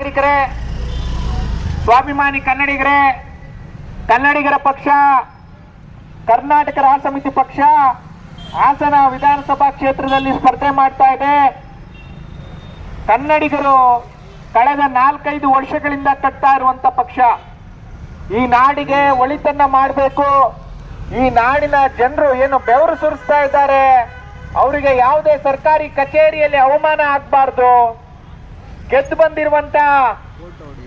ನಾಗರಿಕರೇ, ಸ್ವಾಭಿಮಾನಿ ಕನ್ನಡಿಗರೇ, ಕನ್ನಡಿಗರ ಪಕ್ಷ ಕರ್ನಾಟಕ ರಾಷ್ಟ್ರ ಸಮಿತಿ ಪಕ್ಷ ಹಾಸನ ವಿಧಾನಸಭಾ ಕ್ಷೇತ್ರದಲ್ಲಿ ಸ್ಪರ್ಧೆ ಮಾಡ್ತಾ ಇದೆ. ಕನ್ನಡಿಗರು ಕಳೆದ 4-5 ವರ್ಷಗಳಿಂದ ಕಟ್ತಾ ಇರುವಂತ ಪಕ್ಷ. ಈ ನಾಡಿಗೆ ಒಳಿತನ್ನ ಮಾಡಬೇಕು. ಈ ನಾಡಿನ ಜನರು ಏನು ಬೆವರು ಸುರಿಸ್ತಾ ಇದ್ದಾರೆ, ಅವರಿಗೆ ಯಾವುದೇ ಸರ್ಕಾರಿ ಕಚೇರಿಯಲ್ಲಿ ಅವಮಾನ ಆಗಬಾರ್ದು. ಗೆದ್ದು ಬಂದಿರುವಂತ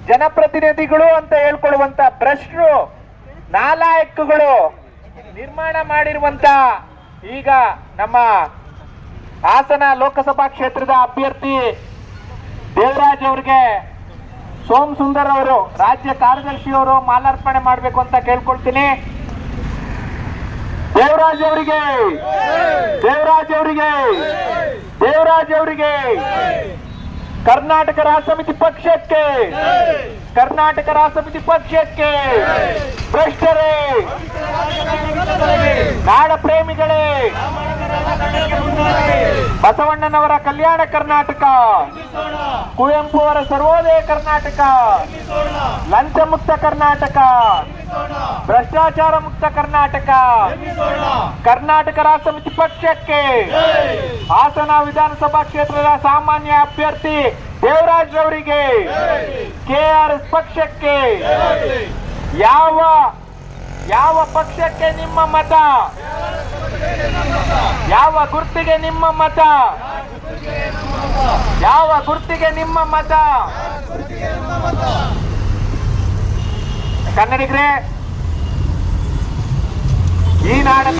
ಜನಪ್ರತಿನಿಧಿಗಳು ಅಂತ ಹೇಳ್ಕೊಳ್ಳುವಂತ ಭ್ರಷ್ಟರು, ನಾಲಾಯಕಗಳು ನಿರ್ಮಾಣ ಮಾಡಿರುವಂತ ಈಗ ನಮ್ಮ ಹಾಸನ ಲೋಕಸಭಾ ಕ್ಷೇತ್ರದ ಅಭ್ಯರ್ಥಿ ದೇವರಾಜ್ ಅವರಿಗೆ ಸೋಮ್ ಸುಂದರ್ ಅವರು, ರಾಜ್ಯ ಕಾರ್ಯದರ್ಶಿ ಅವರು ಮಾಲಾರ್ಪಣೆ ಮಾಡಬೇಕು ಅಂತ ಕೇಳ್ಕೊಳ್ತೀನಿ. ದೇವರಾಜ್ ಅವರಿಗೆ, ದೇವರಾಜ್ ಅವರಿಗೆ, ದೇವರಾಜ್ ಅವರಿಗೆ, ಕರ್ನಾಟಕ ರಾಷ್ಟ್ರ ಸಮಿತಿ ಪಕ್ಷಕ್ಕೆ, ಕರ್ನಾಟಕ ರಾಷ್ಟ್ರ ಸಮಿತಿ ಪಕ್ಷಕ್ಕೆ, ಭ್ರಷ್ಟರೇ, ನಾಡ ಪ್ರೇಮಿಗಳೇ, ಬಸವಣ್ಣನವರ ಕಲ್ಯಾಣ ಕರ್ನಾಟಕ, ಕುವೆಂಪು ಅವರ ಸರ್ವೋದಯ ಕರ್ನಾಟಕ, ಲಂಚ ಮುಕ್ತ ಕರ್ನಾಟಕ, ಭ್ರಷ್ಟಾಚಾರ ಮುಕ್ತ ಕರ್ನಾಟಕ, ಕರ್ನಾಟಕ ರಾಷ್ಟ್ರ ಸಮಿತಿ ಪಕ್ಷಕ್ಕೆ, ಹಾಸನ ವಿಧಾನಸಭಾ ಕ್ಷೇತ್ರದ ಸಾಮಾನ್ಯ ಅಭ್ಯರ್ಥಿ ದೇವರಾಜ್ ಅವರಿಗೆ, ಕೆಆರ್ಎಸ್ ಪಕ್ಷಕ್ಕೆ, ಯಾವ ಪಕ್ಷಕ್ಕೆ ನಿಮ್ಮ ಮತ, ಯಾವ ಗುರ್ತಿಗೆ ನಿಮ್ಮ ಮತ, ಯಾವ ಗುರ್ತಿಗೆ ನಿಮ್ಮ ಮತ. ಕನ್ನಡಿಗರೇ, ಈ ನಾಡ